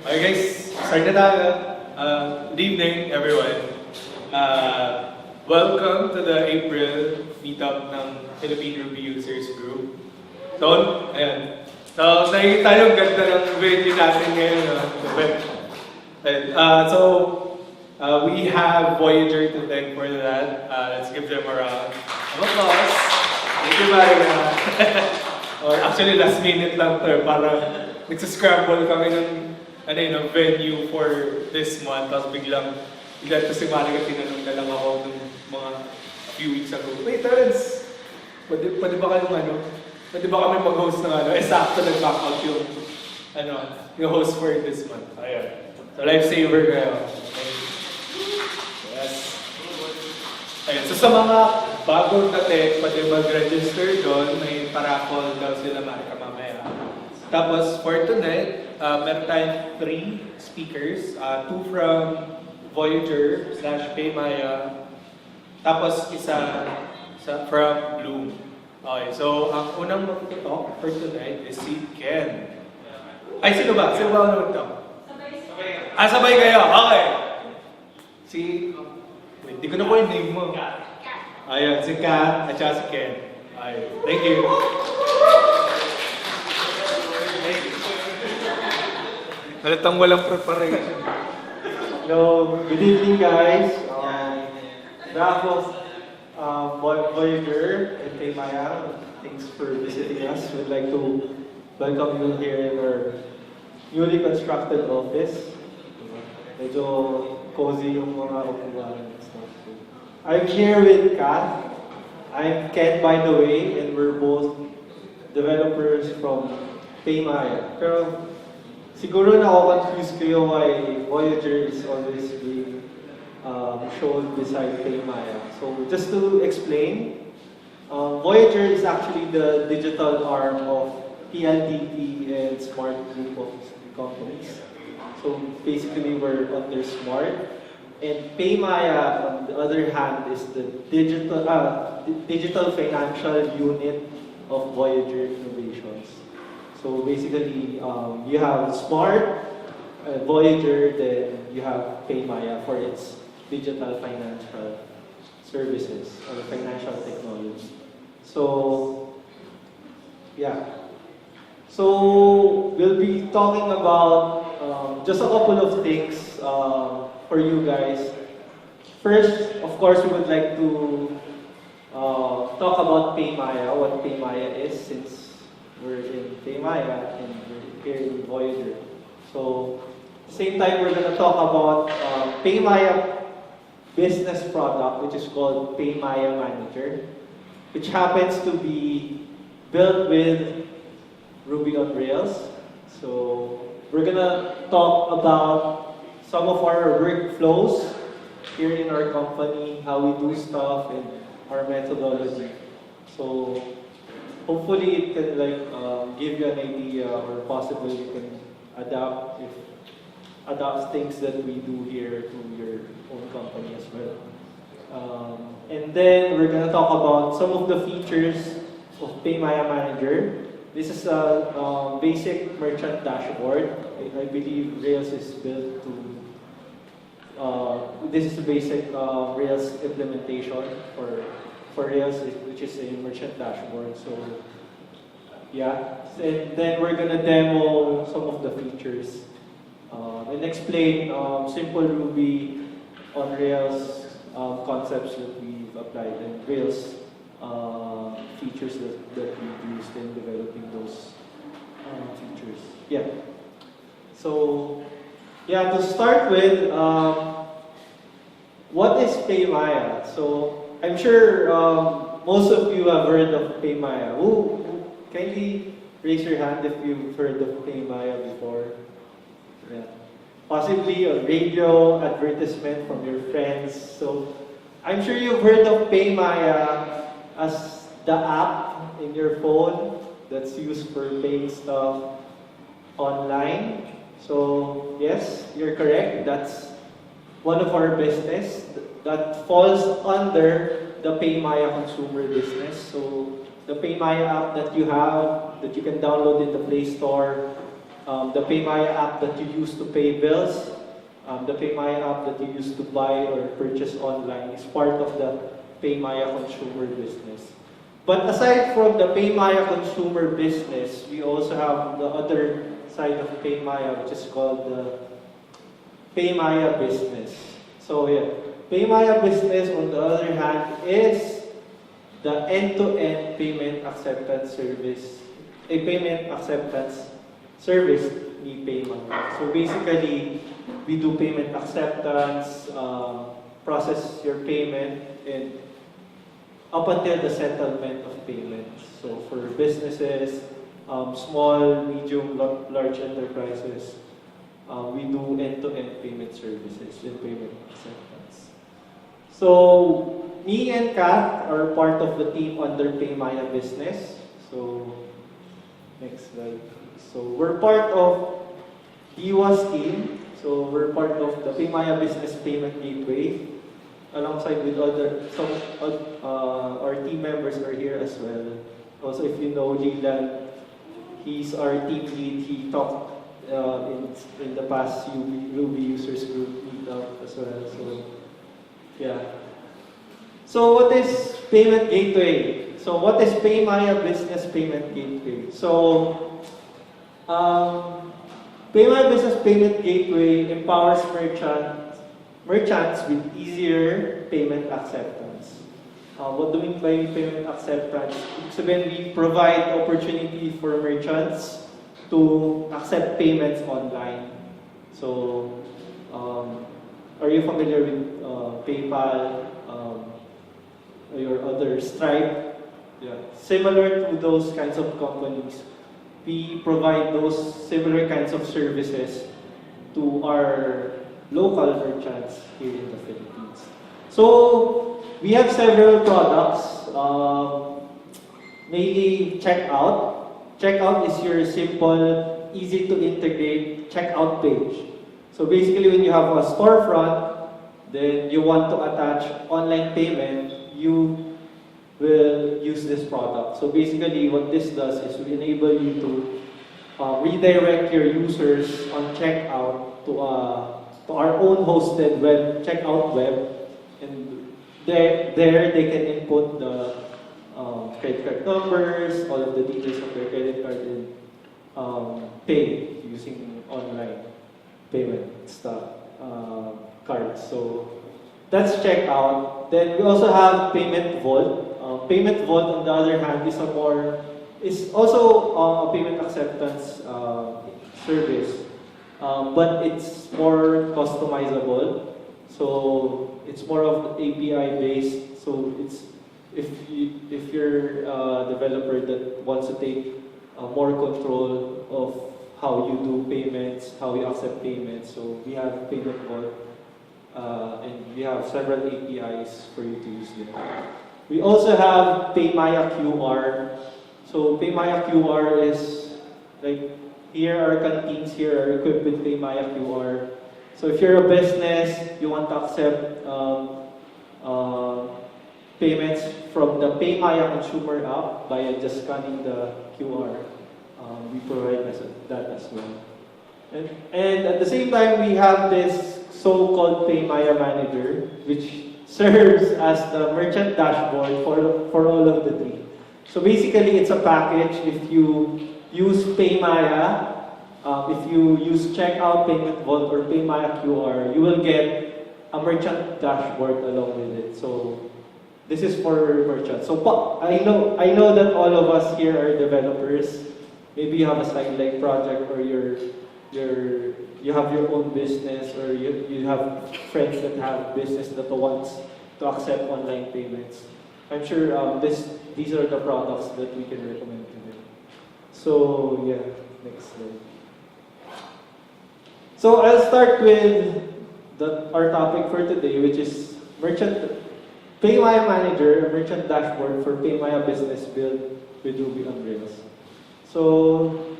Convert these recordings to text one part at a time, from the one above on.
Okay guys, start na tayo. Good evening everyone. Welcome to the April meetup ng Philippine Ruby Users Group. So, ayan. So, nakikita yung ganda ng venue natin ngayon. We have Voyager to thank for that. Let's give them a round of applause. Thank you, Maria. Or actually, last minute lang to. Para nagsascramble kami ng venue for this month. Tapos biglang to si Maria, tinanong na lang ako nung mga few weeks ago. Wait, Terence, pwede ba kami mag-host ng sakto nag-back out yung host for this month. Ayan. So, lifesaver kayo. Yes. Ayan. So, sa mga bagong dating, pwede mag-register doon. May paraffle daw sila mamaya. Tapos, for tonight, meron tayong 3 speakers. 2 from Voyager/Paymaya. Tapos, isa from Bloom. Okay, so ang unang mag-talk for tonight is si Ken. Ay, sino ba? Sino ba ang mag-talk? Sabay kayo. Okay. Wait, di ko na po yung name mo. Ayun, si Kat at saka si Ken. Ayun, thank you. Halatang walang preparation. Hello, good evening guys. Behalf of Voyager and Paymaya, thanks for visiting us. We'd like to welcome you here in our newly constructed office. Medyo cozy yung mga upuan and stuff. I'm here with Kath. I'm Ken, by the way, and we're both developers from Paymaya. Pero siguro na-confuse kayo why Voyager is always being shown beside Paymaya. So just to explain, Voyager is actually the digital arm of PLDT and Smart group of companies. So basically we're under Smart, and Paymaya on the other hand is the digital financial unit of Voyager Innovations. So basically you have Smart, Voyager, then you have Paymaya for its digital financial services or financial technology. So, yeah. So, we'll be talking about just a couple of things for you guys. First, of course, we would like to talk about Paymaya, what Paymaya is, since we're in Paymaya and we're here in Voyager. So, same time, we're going to talk about Paymaya business product, which is called Paymaya Manager, which happens to be built with Ruby on Rails. So we're gonna talk about some of our workflows here in our company, how we do stuff, and our methodology. So hopefully it can give you an idea, or possibly you can adapt things that we do here to your own company as well. And then we're gonna talk about some of the features of Paymaya Manager. This is a basic merchant dashboard. I believe Rails is built to. This is a basic Rails implementation for Rails, which is a merchant dashboard. So yeah, and then we're gonna demo some of the features. And explain simple Ruby on Rails concepts that we've applied, and Rails features that we've used in developing those features. Yeah. So, yeah, to start with, what is Paymaya? So, I'm sure most of you have heard of Paymaya. Kindly raise your hand if you've heard of Paymaya before. Yeah. Possibly a radio advertisement from your friends. So I'm sure you've heard of Paymaya as the app in your phone that's used for paying stuff online. So yes, you're correct. That's one of our business that falls under the Paymaya consumer business. So the Paymaya app that you have, that you can download in the Play Store, the Paymaya app that you use to pay bills, the Paymaya app that you use to buy or purchase online is part of the Paymaya consumer business. But aside from the Paymaya consumer business, we also have the other side of Paymaya, which is called the Paymaya business. So yeah, Paymaya business on the other hand is the end-to-end payment acceptance service, a payment acceptance service ni Paymaya. So basically, we do payment acceptance, process your payment, and up until the settlement of payments. So for businesses, small, medium, large enterprises, we do end-to-end payment services and payment acceptance. So me and Kath are part of the team under Paymaya business. So next slide. So we're part of Iwa's team. So we're part of the Paymaya Business Payment Gateway, alongside with our team members are here as well. Also, if you know Leland, he's our team lead. He talked in the past Ruby users group meetup as well. So yeah. So what is Payment Gateway? So what is Paymaya Business Payment Gateway? So Paymaya Business Payment Gateway empowers merchants with easier payment acceptance. What do we mean by payment acceptance? So when we provide opportunity for merchants to accept payments online. So, are you familiar with PayPal, or other Stripe? Yeah. Similar to those kinds of companies, we provide those similar kinds of services to our local merchants here in the Philippines. So we have several products, mainly checkout. Checkout is your simple, easy to integrate checkout page. So basically when you have a storefront, then you want to attach online payment, you will use this product. So basically what this does is we enable you to redirect your users on checkout to our own hosted checkout web, and there they can input the credit card numbers, all of the details of their credit card, and pay using online payment stuff, cards. So that's checkout. Then we also have Payment Vault. Payment Vault, on the other hand, is also a payment acceptance service, but it's more customizable. So it's more of API based. So it's if you're a developer that wants to take more control of how you do payments, how you accept payments. So we have Payment Vault, and we have several APIs for you to use them. We also have Paymaya QR. So Paymaya QR is like, here are canteens here are equipped with Paymaya QR. So if you're a business, you want to accept payments from the Paymaya consumer app by just scanning the QR. We provide that as well. And at the same time, we have this so-called Paymaya Manager, which serves as the merchant dashboard for all of the three. So basically, it's a package. If you use Paymaya, if you use Checkout, Payment Vault, or Paymaya QR, you will get a merchant dashboard along with it. So this is for merchants. So I know that all of us here are developers. Maybe you have a sideline project, or you have your own business, or you have friends that have business that wants to accept online payments. I'm sure these are the products that we can recommend to them. So yeah, next slide. So I'll start with our topic for today, which is Paymaya Manager, a merchant dashboard for Paymaya business built with Ruby on Rails. So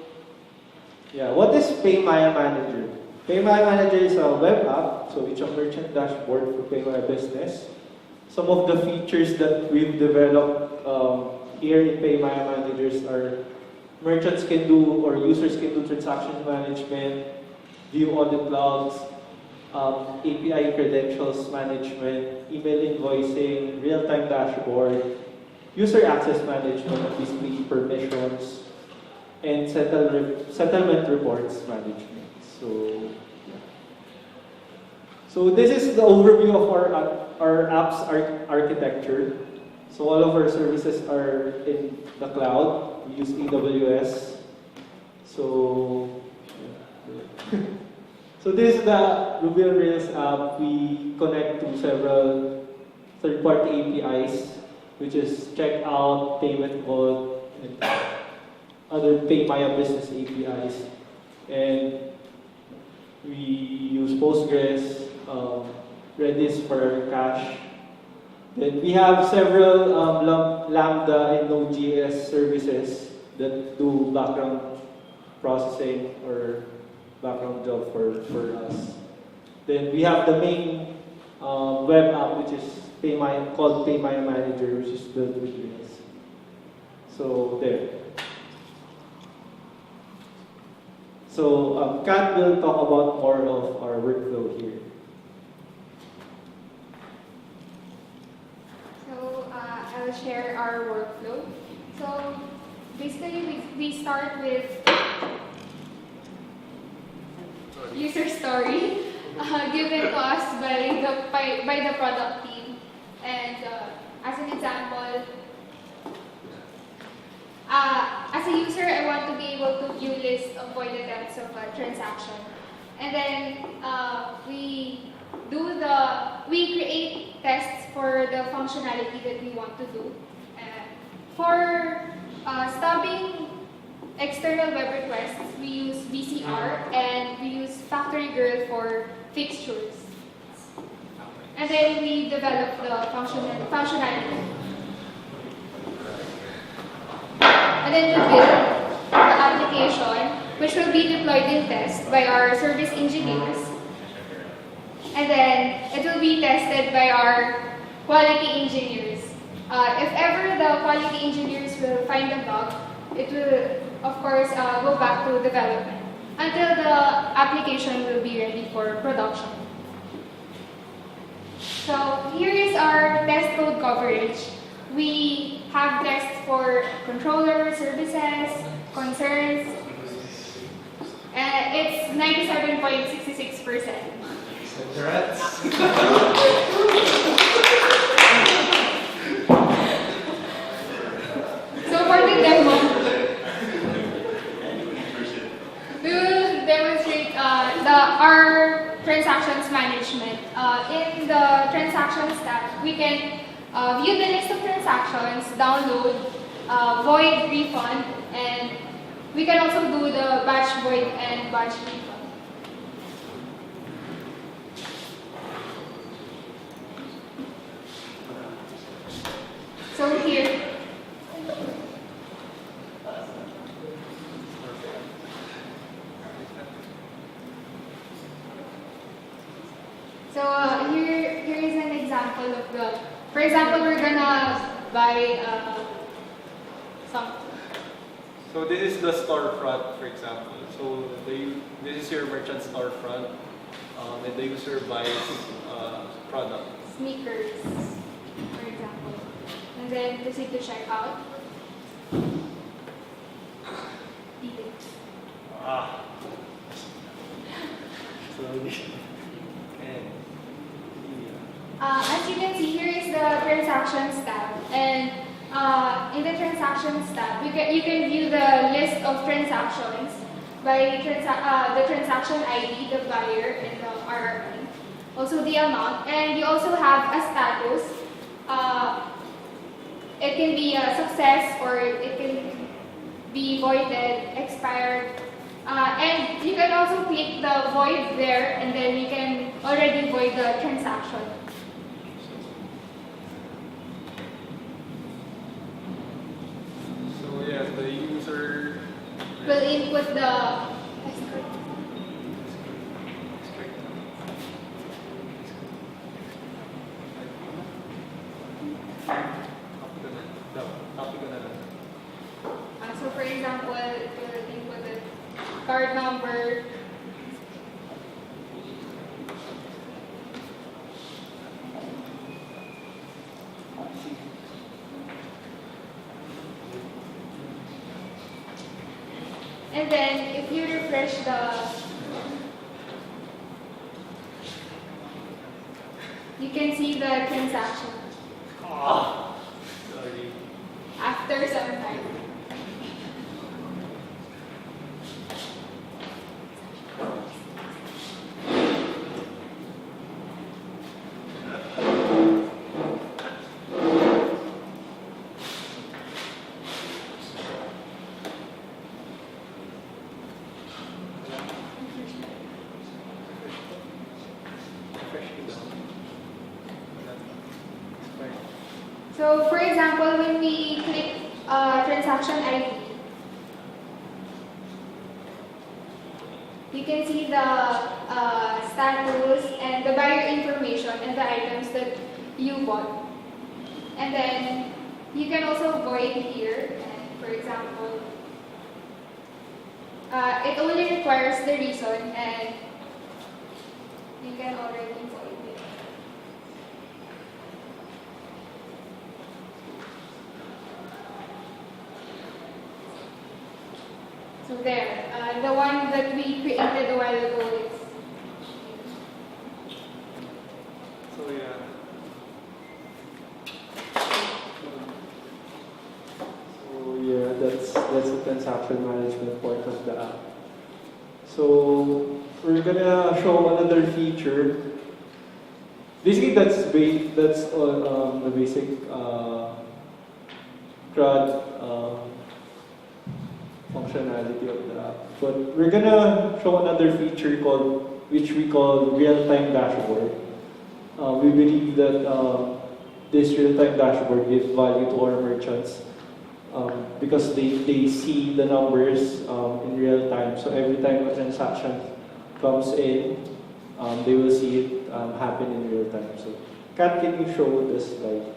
yeah, what is Paymaya Manager? Paymaya Manager is a web app, so it's a merchant dashboard for Paymaya business. Some of the features that we've developed here in Paymaya Managers are merchants can do or users can do transaction management, view audit logs, API credentials management, email invoicing, real-time dashboard, user access management of display permissions, and settlement reports management. So this is the overview of our app's architecture. So all of our services are in the cloud. We use AWS. So so this is the Ruby on Rails app. We connect to several third-party APIs, which is checkout, payment vault, and other Paymaya business APIs. And we use Postgres, Redis for cache. Then we have several Lambda and Node.js services that do background processing or background job for us. Then we have the main web app, which is called Paymaya Manager, which is built with Rails. So there. So Kat will talk about more of our workflow here. So I'll share our workflow. So basically we start with user story given to us by the product team. And as an example, as a user, I want to be able to view list of void attempts of a transaction. And then we create tests for the functionality that we want to do. For stubbing external web requests, we use VCR and we use Factory Girl for fixtures. And then we develop the functionality. And then we build the application, which will be deployed in test by our service engineers. And then it will be tested by our quality engineers. If ever the quality engineers will find a bug, it will, of course, go back to development until the application will be ready for production. So here is our test code coverage. We have tests for controller, services, concerns, and it's 97.66%. Congrats! So for the demo, we will demonstrate our transactions management. In the transactions tab, we can view the list of transactions, download, void, refund, and we can also do the batch void and batch refund. So here, here is an example of the. For example, we're gonna buy something. So this is the storefront, for example. So this is your merchant storefront, and the user buys product. Sneakers, for example. And then proceed to check out. As you can see, here is the transactions tab, and in the transactions tab, you can view the list of transactions by the transaction ID, the buyer, and the RRN. Also the amount, and you also have a status. It can be a success or it can be voided, expired. And you can also click the void there, and then you can already void the transaction. So yes, the user Will input the so for example, And then if you refresh you can see the transaction Sorry. after some time. So for example, when we click transaction ID, you can see the status and the buyer information and the items that you bought. And then you can also void here. And for example, it only requires the reason, and you can already void it. So there, the one that we created a while ago is. So yeah. So yeah, that's the transaction management part of the app. So we're gonna show another feature. Basically, that's the basic CRUD functionality of the app. But we're gonna show another feature which we call real-time dashboard. We believe that this real-time dashboard gives value to our merchants because they see the numbers in real time. So every time a transaction comes in, they will see it happen in real time. So, Kat, can you show this slide?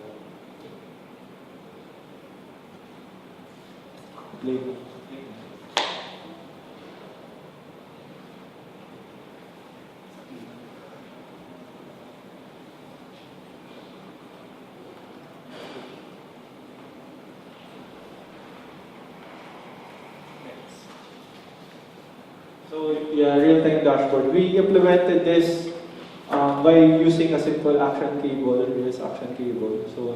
Play. So yeah, real-time dashboard. We implemented this by using a simple action cable, reverse action cable. So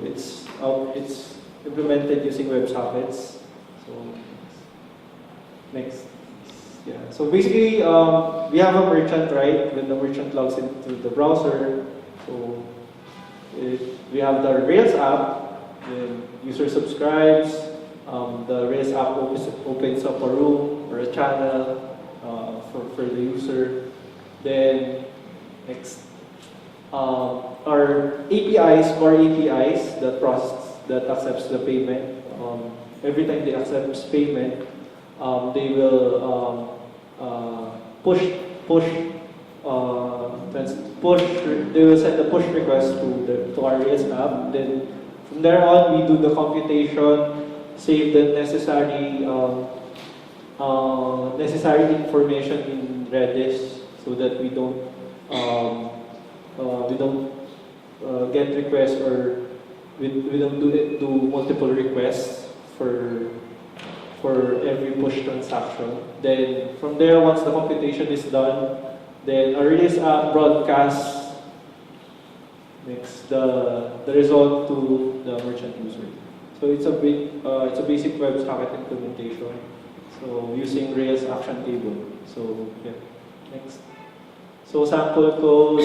it's implemented using WebSockets. So next, yeah. So basically, we have a merchant, right? When the merchant logs into the browser, so we have the Rails app. Then user subscribes. The Rails app opens up a room or a channel. For the user. Then next, our APIs, core APIs that accepts the payment. Every time they accept payment, they will push. They will send a push request to our Rails app. Then from there on, we do the computation, save the necessary information in Redis so that we don't get requests or we don't do multiple requests for every push transaction. Then from there, once the computation is done, then our Redis app broadcasts the result to the merchant user. So it's a basic WebSocket implementation. So using Rails action table. So yeah, next. So sample code.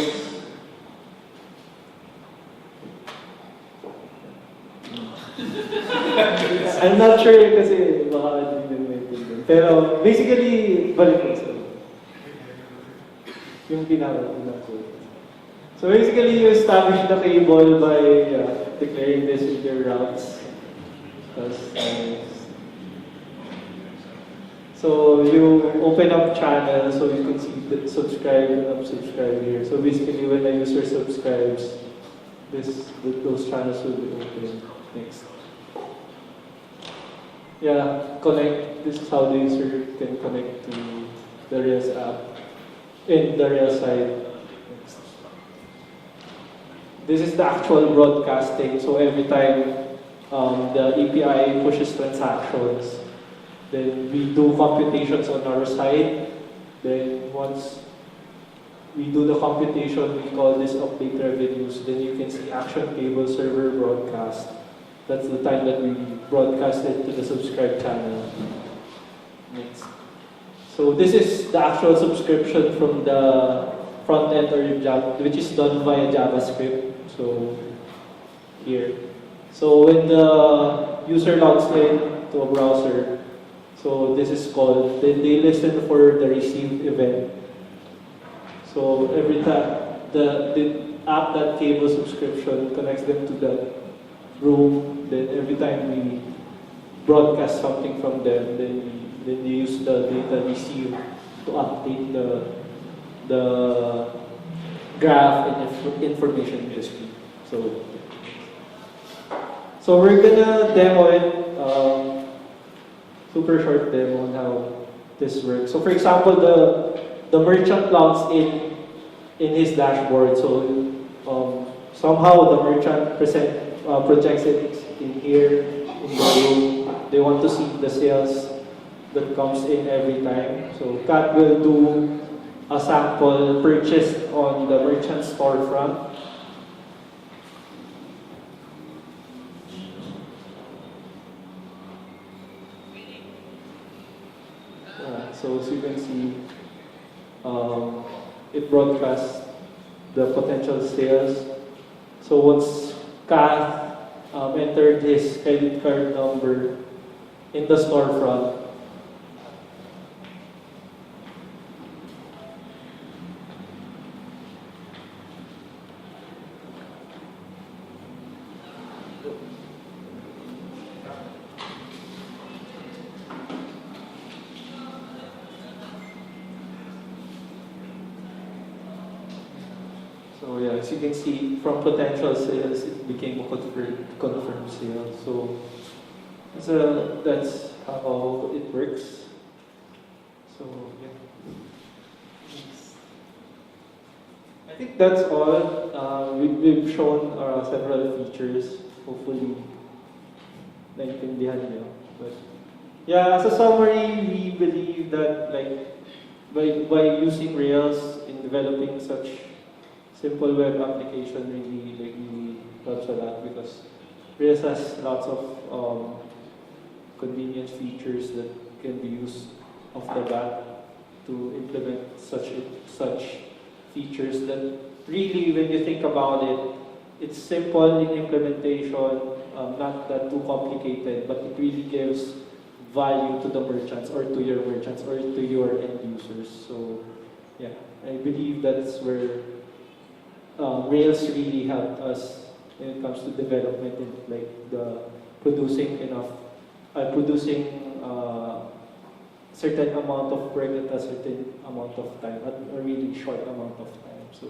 I'm not sure kasi baka hindi may pinto. Pero basically, balik ko sa yung pinaka-code. So basically, you establish the cable by declaring this with your routes. So you open up channel so you can see the subscribe and unsubscribe here. So basically, when a user subscribes, those channels will be open. Next. Yeah, connect. This is how the user can connect to the Rails app in the Rails side. Next. This is the actual broadcasting. So every time the API pushes transactions, Then we do computations on our side. Then once we do the computation, we call this update revenues. Then you can see action cable server broadcast. That's the time that we broadcast it to the subscribe channel. Next. So this is the actual subscription from the front end or Java, which is done via JavaScript. So here. So when the user logs in to a browser, so this is called, then they listen for the received event. So every time the app that cable subscription connects them to that room, then every time we broadcast something from them, then they use the data received to update the graph and information history. So we're gonna demo it, super short demo on how this works. So for example, the merchant logs in his dashboard. So somehow the merchant projects it in here in the room. They want to see the sales that comes in every time. So Cat will do a sample purchased on the merchant storefront. So as you can see, it broadcasts the potential sales. So once Kath entered his credit card number in the storefront, so yeah, as you can see, from potential sales, it became a confirmed sale. So that's how it works. So yeah, I think that's all. We've shown several features. Hopefully, naintindihan niyo. But yeah, as a summary, we believe that by using Rails in developing such simple web application really helps a lot, because Rails has lots of convenient features that can be used off the bat to implement such features that really, when you think about it, it's simple in implementation, not that too complicated, but it really gives value to the merchants or to your merchants or to your end users. So yeah, I believe that's where Rails really helped us when it comes to development and the producing certain amount of work at a certain amount of time, at a really short amount of time. So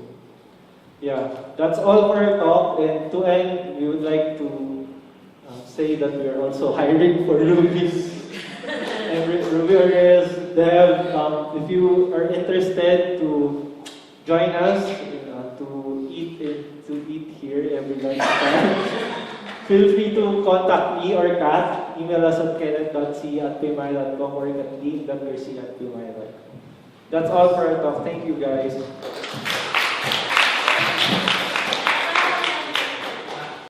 yeah, that's all for our talk. And to end, we would like to say that we are also hiring for Ruby and Ruby on Rails dev. If you are interested to join us to eat here every lunchtime, feel free to contact me or Kat. Email us at kenneth.c@paymaya.com or Cathlene.garcia@paymaya.com. That's all for our talk. Thank you, guys.